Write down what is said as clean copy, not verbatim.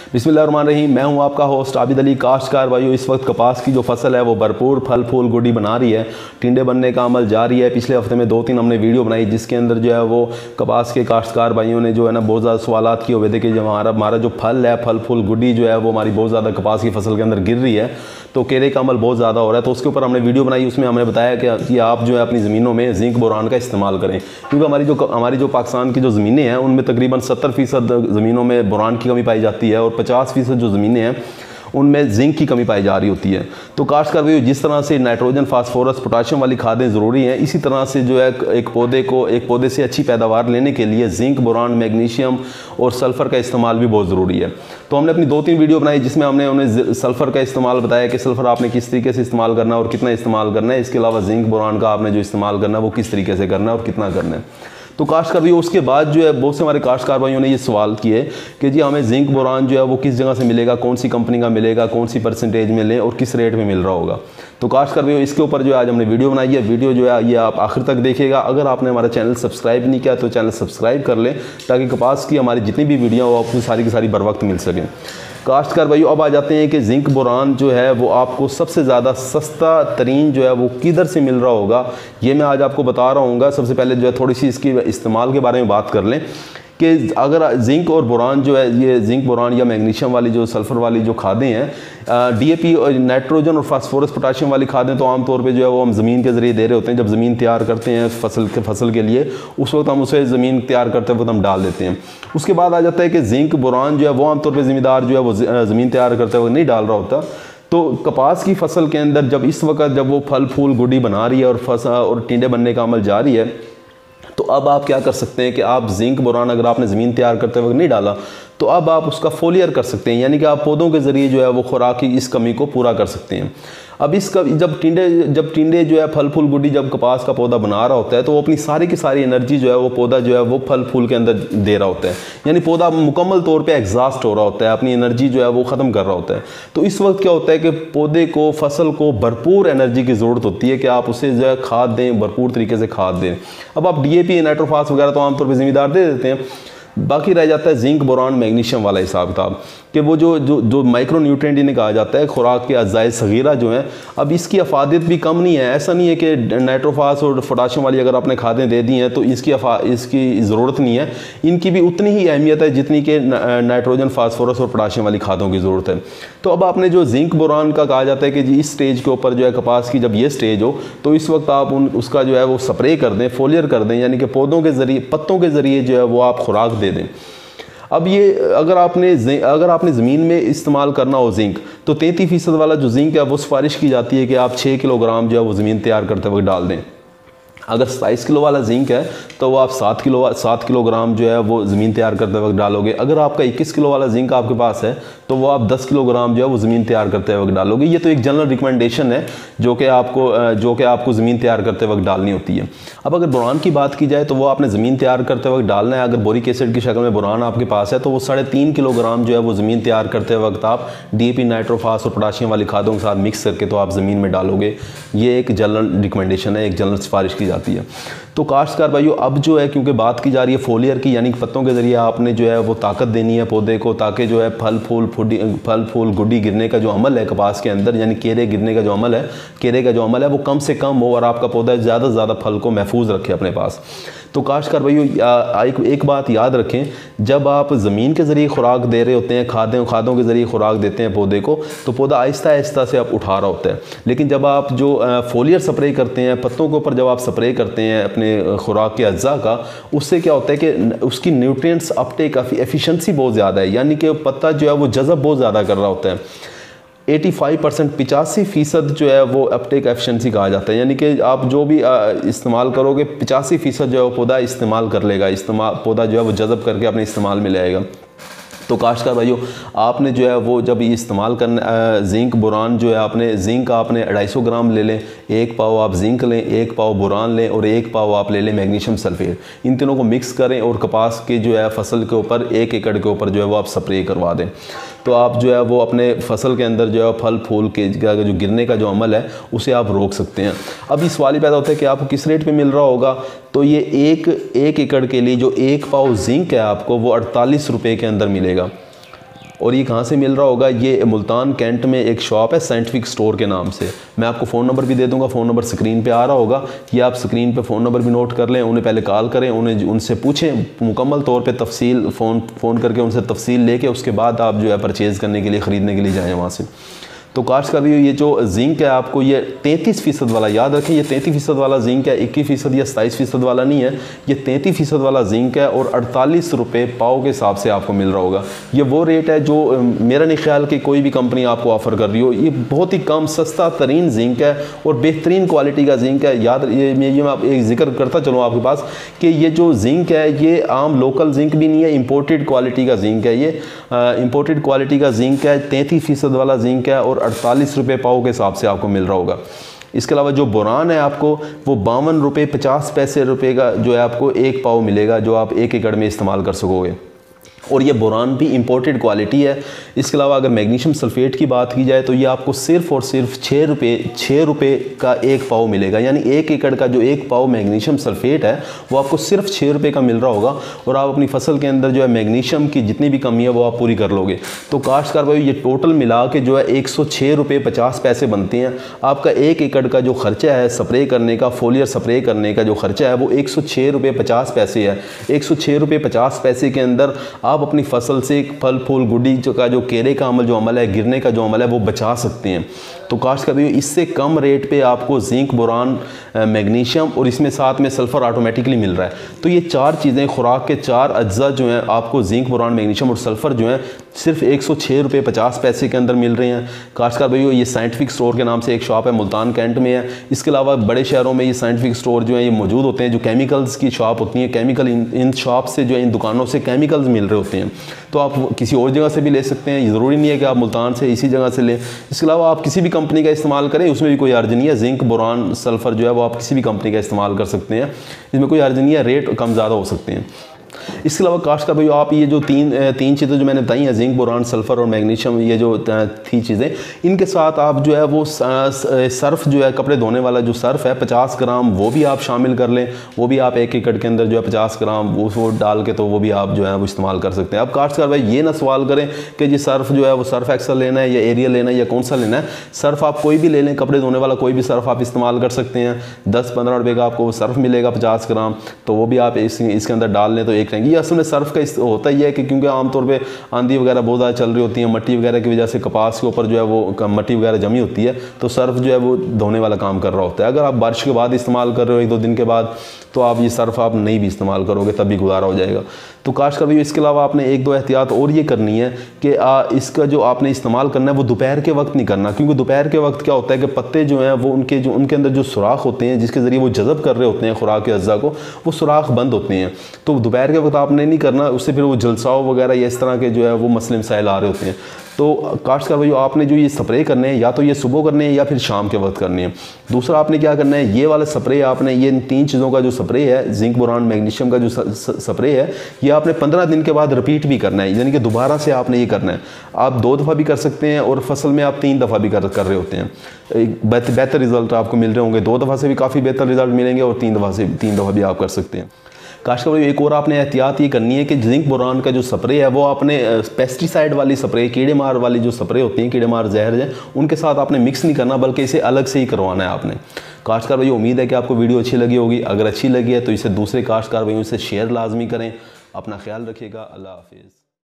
बिस्मिल्लाहिर्रहमानिर्रहीम। मैं हूं आपका होस्ट आबिद अली। काश्तकार भाइयों, इस वक्त कपास की जो फसल है वो भरपूर फल फूल गुडी बना रही है, टिंडे बनने का अमल जारी है। पिछले हफ्ते में 2-3 हमने वीडियो बनाई जिसके अंदर जो है वो कपास के काश्तकार भाइयों ने जो है ना बहुत ज़्यादा सवालात किए हुए थे कि जो हमारा जो फल है, फल फूल गुडी जो है वो हमारी बहुत ज़्यादा कपास की फसल के अंदर गिर रही है, तो केरे का अमल बहुत ज़्यादा हो रहा है। तो उसके ऊपर हमने वीडियो बनाई, उसमें हमने बताया कि आप जो है अपनी ज़मीनों में जिंक बोरान का इस्तेमाल करें, क्योंकि हमारी जो पाकिस्तान की जो ज़मीनें हैं उनमें तकरीबन 70% ज़मीनों में बोरान की कमी पाई जाती है और 50% जो ज़मीनें हैं उनमें जिंक की कमी पाई जा रही होती है। तो काश्तकार भाइयों, जिस तरह से नाइट्रोजन, फास्फोरस, पोटाशियम वाली खादें ज़रूरी हैं, इसी तरह से जो है एक पौधे से अच्छी पैदावार लेने के लिए जिंक, बोरान, मैग्नीशियम और सल्फ़र का इस्तेमाल भी बहुत ज़रूरी है। तो हमने अपनी 2-3 वीडियो बनाई जिसमें हमने उन्हें सल्फ़र का इस्तेमाल बताया कि सल्फ़र आपने किस तरीके से इस्तेमाल करना है और कितना इस्तेमाल करना है। इसके अलावा जिंक, बोरान का आपने जो इस्तेमाल करना है वो किस तरीके से करना है और कितना करना है। तो काश्तकार भाइयों, उसके बाद जो है बहुत से हमारे काश्तकार भाइयों ने ये सवाल किए कि जी हमें जिंक बोरान जो है वो किस जगह से मिलेगा, कौन सी कंपनी का मिलेगा, कौन सी परसेंटेज में लें और किस रेट में मिल रहा होगा। तो काश्तकार भाइयों, इसके ऊपर जो है आज हमने वीडियो बनाई है। वीडियो जो है ये आप आखिर तक देखिएगा। अगर आपने हमारा चैनल सब्सक्राइब नहीं किया तो चैनल सब्सक्राइब कर लें ताकि कपास की हमारी जितनी भी वीडियो हो आपको सारी की सारी बर वक्त मिल सकें। काश्तकार भाइयों, अब आ जाते हैं कि जिंक बोरान जो है वो आपको सबसे ज़्यादा सस्ता तरीन जो है वो किधर से मिल रहा होगा, ये मैं आज आपको बता रहा हूँ। सबसे पहले जो है थोड़ी सी इसकी इस्तेमाल के बारे में बात कर लें कि अगर जिंक और बोरान जो है, ये जिंक बोरान या मैग्नीशियम वाली जो सल्फ़र वाली जो खादें हैं, डीएपी और नाइट्रोजन और फास्फोरस पोटाशियम वाली खादें तो आमतौर पे जो है वो हम ज़मीन के ज़रिए दे रहे होते हैं। जब ज़मीन तैयार करते हैं फसल के लिए, उस वक्त हम उसे ज़मीन तैयार करते वक्त हम डाल देते हैं। उसके बाद आ जाता है कि जिंक बोरान जो है वो आमतौर पर ज़मींदार जो है वो ज़मीन तैयार करते वक्त नहीं डाल रहा होता। तो कपास की फसल के अंदर जब इस वक्त जब वो फल फूल गुडी बना रही है और टिंडे बनने का अमल जारी है, तो अब आप क्या कर सकते हैं कि आप जिंक बोरान अगर आपने ज़मीन तैयार करते वक्त नहीं डाला तो अब आप उसका फोलियर कर सकते हैं, यानी कि आप पौधों के ज़रिए जो है वो खुराक की इस कमी को पूरा कर सकते हैं। अब जब टिंडे जो है फल फूल गुडी जब कपास का पौधा बना रहा होता है तो वो अपनी सारी की सारी एनर्जी जो है वो पौधा जो है वो फल फूल के अंदर दे रहा होता है, यानी पौधा मुकम्मल तौर पे एग्जॉस्ट हो रहा होता है, अपनी एनर्जी जो है वो ख़त्म कर रहा होता है। तो इस वक्त क्या होता है कि पौधे को, फसल को भरपूर एनर्जी की ज़रूरत होती है कि आप उसे जो है खाद दें, भरपूर तरीके से खाद दें। अब आप DAP, नाइट्रोफास वगैरह तो आमतौर पर ज़मींदार दे देते हैं, बाकी रह जाता है जिंक, बोरान, मैग्नीशियम वाला हिसाब किताब कि वो जो माइक्रो न्यूट्रिएंट इन्हें कहा जाता है, खुराक के अज़ाए सगीरा जो हैं। अब इसकी अफादियत भी कम नहीं है। ऐसा नहीं है कि नाइट्रोफास और पोटाशियम वाली अगर आपने खादें दे दी हैं तो इसकी ज़रूरत नहीं है। इनकी भी उतनी ही अहमियत है जितनी कि नाइट्रोजन, फास्फोरस और पोटाशियम वाली खादों की ज़रूरत है। तो अब आपने जो जिंक बोरान का कहा जाता है कि जी इस स्टेज के ऊपर जो है कपास की जब ये स्टेज हो तो इस वक्त आप उसका जो है वो स्प्रे कर दें, फोलियर कर दें, यानी कि पौधों के ज़रिए, पत्तों के ज़रिए जो है वो आप खुराक दे दें। अब ये अगर आपने ज़मीन में इस्तेमाल करना हो जिंक, तो 33% वाला जो जिंक है वो सिफारिश की जाती है कि आप 6 किलोग्राम जो है वो ज़मीन तैयार करते वक्त डाल दें। अगर 27 किलो वाला जिंक है तो वो आप 7 किलोग्राम जो है वो ज़मीन तैयार करते वक्त डालोगे। अगर आपका 21 किलो वाला जिंक आपके पास है तो वो आप 10 किलोग्राम जो है वो ज़मीन तैयार करते वक्त डालोगे। ये तो एक जनरल रिकमेंडेशन है जो कि आपको ज़मीन तैयार करते वक्त डालनी होती है। अब अगर बोरान की बात की जाए तो वो आपने ज़मीन तैयार करते वक्त डालना है। अगर बोरिक एसिड की शक्ल में बोरान आपके पास है तो वो 3.5 किलोग्राम जो है वो ज़मीन तैयार करते वक्त आप DAP, नाइट्रोफास और पोटाशियम वाली खादों के साथ मिक्स करके तो आप ज़मीन में डालोगे। ये एक जनरल रिकमेंडेशन है, एक जनरल सिफारिश की जाती है। तो काश्तकार भाइयों, अब जो है क्योंकि बात की जा रही है फोलियर की, यानी कि पत्तों के ज़रिए आपने जो है वो ताकत देनी है पौधे को, ताकि जो है फल फूल गुडी गिरने का जो अमल है कपास के अंदर, यानी केरे गिरने का जो अमल है, केरे का जो अमल है वो कम से कम हो और आपका पौधा ज़्यादा से ज़्यादा फल को महफूज रखे अपने पास। तो काश्तकार भाइयों, एक बात याद रखें, जब आप ज़मीन के ज़रिए खुराक दे रहे होते हैं, खादों के ज़रिए खुराक देते हैं पौधे को, तो पौधा आहिस्ता आहिस्ता से आप उठा रहा होता है। लेकिन जब आप जो फोलियर स्प्रे करते हैं पत्तों के ऊपर, जब आप स्प्रे करते हैं अपने खुराक के अज्जा का, उससे क्या होता है कि उसकी न्यूट्रिएंट्स अपटेक एफिशिएंसी बहुत ज़्यादा है, यानी कि पत्ता जो है वो जज़ब बहुत ज़्यादा कर रहा होता है। 85% 85% जो है वो अपटेक एफिशिएंसी कहा जाता है, यानी कि आप जो भी इस्तेमाल करोगे 85% जो है वो पौधा इस्तेमाल कर लेगा, पौधा जो है वो जज़ब करके अपने इस्तेमाल में ले आएगा। तो काश्तकार भाइयों, आपने जो है वो जब ये इस्तेमाल करना जिंक बोरान जो है आपने 250 ग्राम ले लें, 1 पाव आप जिंक लें, 1 पाव बोरान लें और 1 पाव आप ले लें मैग्नीशियम सल्फेट। इन तीनों को मिक्स करें और कपास के जो है फसल के ऊपर 1 एकड़ के ऊपर जो है वो आप स्प्रे करवा दें। तो आप जो है वो अपने फसल के अंदर जो है फल फूल के जो गिरने का जो अमल है उसे आप रोक सकते हैं। अब इस सवाल ही पैदा होता है कि आपको किस रेट पे मिल रहा होगा। तो ये एक एकड़ के लिए जो 1 पाव जिंक है आपको वो 48 रुपये के अंदर मिलेगा। और ये कहाँ से मिल रहा होगा, ये मुल्तान कैंट में एक शॉप है साइंटिफिक स्टोर के नाम से। मैं आपको फ़ोन नंबर भी दे दूँगा, फ़ोन नंबर स्क्रीन पे आ रहा होगा, ये आप स्क्रीन पे फ़ोन नंबर भी नोट कर लें, उन्हें पहले कॉल करें, उन्हें उनसे पूछें मुकम्मल तौर पे तफसील, फ़ोन करके उनसे तफसील लेके उसके बाद आप जो है परचेज़ करने के लिए, ख़रीदने के लिए जाएँ वहाँ से। तो कास्ट कर रही हो, ये जो जिंक है आपको ये 33% वाला, याद रखें ये 33% वाला जिंक है, 21% या 27% वाला नहीं है, ये 33% वाला जिंक है और 48 रुपये पाव के हिसाब से आपको मिल रहा होगा। ये वो रेट है जो मेरा नहीं ख्याल कि कोई भी कंपनी आपको ऑफ़र कर रही हो। ये बहुत ही कम सस्ता तरीन जिंक है और बेहतरीन क्वालिटी का जिंक है। याद ये मैं एक जिक्र करता चलूँ आपके पास कि ये जो जिंक है ये आम लोकल जिंक भी नहीं है, इम्पोर्टेड क्वालिटी का जिंक है। ये इम्पोर्टेड क्वालिटी का जिंक है, 33% वाला जिंक है और 48 रुपये पाव के हिसाब से आपको मिल रहा होगा। इसके अलावा जो बोरान है आपको वो 52 रुपये 50 पैसे रुपये का जो है आपको एक पाव मिलेगा, जो आप 1 एकड़ में इस्तेमाल कर सकोगे और ये बोरान भी इंपोर्टेड क्वालिटी है। इसके अलावा अगर मैग्नीशियम सल्फेट की बात की जाए तो ये आपको सिर्फ़ और सिर्फ 6 रुपये का एक पाव मिलेगा, यानी 1 एकड़ का जो एक पाव मैग्नीशियम सल्फेट है वो आपको सिर्फ 6 रुपये का मिल रहा होगा और आप अपनी फसल के अंदर जो है मैग्नीशियम की जितनी भी कमी है वो आप पूरी कर लोगे। तो काश्तकार भाई ये टोटल मिला के जो है 106 रुपये 50 पैसे बनते हैं। आपका 1 एकड़ का जो खर्चा है स्प्रे करने का, फोलियर स्प्रे करने का जो खर्चा है वो 106 रुपये 50 पैसे है। 106 रुपये 50 पैसे के अंदर आप अपनी फसल से फल फूल गुडी का जो केले का अमल जो अमल है, गिरने का जो अमल है वो बचा सकते हैं। तो काश्त कर रही हो इससे कम रेट पे आपको जिंक, बोरान, मैग्नीशियम और इसमें साथ में सल्फ़र ऑटोमेटिकली मिल रहा है। तो ये 4 चीज़ें, खुराक के 4 अज्जा जो हैं आपको जिंक, बोरान, मैग्नीशियम और सल्फ़र जो हैं सिर्फ 106 रुपये 50 पैसे के अंदर मिल रहे हैं। काश्तकार भाइयों ये साइंटिफिक स्टोर के नाम से एक शॉप है, मुल्तान कैंट में है। इसके अलावा बड़े शहरों में ये साइंटिफिक स्टोर जो है ये मौजूद होते हैं, जो केमिकल्स की शॉप होती हैं। केमिकल इन शॉप से जो है इन दुकानों से केमिकल्स मिल रहे होते हैं। तो आप किसी और जगह से भी ले सकते हैं, ज़रूरी नहीं है कि आप मुल्तान से इसी जगह से लें। इसके अलावा आप किसी भी कंपनी का इस्तेमाल करें, उसमें भी कोई अर्ज नहीं है। जिंक, बोरान, सल्फ़र जो है वो आप किसी भी कंपनी का इस्तेमाल कर सकते हैं, इसमें कोई अर्ज नहीं है, रेट कम ज़्यादा हो सकते हैं। इसके अलावा काश्तकार भाई आप ये जो तीन चीज़ें जो मैंने बताई हैं, जिंक, बोरान, सल्फ़र और मैग्नीशियम, ये जो थी चीज़ें, इनके साथ आप जो है वो सर्फ़ जो है कपड़े धोने वाला जो सर्फ़ है 50 ग्राम वो भी आप शामिल कर लें। वो भी आप 1 एकड़ के अंदर जो है 50 ग्राम वो डाल के तो वो भी आप जो है वो इस्तेमाल कर सकते हैं। अब काश्तकार भाई ये ना सवाल करें कि जी सर्फ़ जो है वो सर्फ़ एक्सल लेना है या एरियल लेना है या कौन सा लेना है। सर्फ़ आप कोई भी ले लें, कपड़े धोने वाला कोई भी सर्फ़ आप इस्तेमाल कर सकते हैं। 10-15 रुपये का आपको सर्फ़ मिलेगा 50 ग्राम, तो वो भी आप इसके अंदर डाल लें तो एक रहेंगे। ये असल में सर्फ का होता ही है कि क्योंकि आमतौर पे आंधी वगैरह बहुत ज़्यादा चल रही होती है, मट्टी वगैरह की वजह से कपास के ऊपर जो है वो मट्टी वगैरह जमी होती है, तो सर्फ जो है वो धोने वाला काम कर रहा होता है। अगर आप बारिश के बाद इस्तेमाल कर रहे हो 1-2 दिन के बाद, तो आप ये सर्फ आप नहीं भी इस्तेमाल करोगे तब भी गुजारा हो जाएगा। तो काश्तकार भाई इसके अलावा आपने 1-2 एहतियात और ये करनी है कि इसका जो आपने इस्तेमाल करना है वो दोपहर के वक्त नहीं करना, क्योंकि दोपहर के वक्त क्या होता है कि पत्ते जो हैं वो उनके अंदर जो सुराख होते हैं जिसके ज़रिए वो जज़ब कर रहे होते हैं खुराक के अज्जा को, वो सुराख बंद होते हैं। तो दोपहर के वक्त आपने नहीं करना, उससे फिर वो जलसाव वगैरह या इस तरह के जो है वो मसले मसाइल आ रहे होते हैं। तो काश्तकार भाई आपने जो ये स्प्रे करने हैं या तो ये सुबह करने हैं या फिर शाम के वक्त करने हैं। दूसरा आपने क्या करना है, ये वाला स्प्रे आपने, ये इन 3 चीज़ों का जो स्प्रे है, जिंक, बोरान, मैग्नीशियम का जो स्प्रे है, ये आपने 15 दिन के बाद रिपीट भी करना है, यानी कि दोबारा से आपने ये करना है। आप 2 दफ़ा भी कर सकते हैं और फसल में आप 3 दफ़ा भी कर रहे होते हैं। बेहतर रिजल्ट आपको मिल रहे होंगे। 2 दफ़ा से भी काफ़ी बेहतर रिजल्ट मिलेंगे और 3 दफ़ा भी आप कर सकते हैं। काश्तकार भाई एक और आपने एहतियात ये करनी है कि जिंक, बोरान का जो स्प्रे है वो आपने पेस्टिसाइड वाली स्प्रे, कीड़े मार वाली जो स्प्रे होती हैं, कीड़े मार जहर है, उनके साथ आपने मिक्स नहीं करना, बल्कि इसे अलग से ही करवाना है आपने। काश्तकार भाई उम्मीद है कि आपको वीडियो अच्छी लगी होगी। अगर अच्छी लगी है तो इसे दूसरे काश्तकार भाइयों से शेयर लाजमी करें। अपना ख्याल रखिएगा। अल्लाह हाफिज़।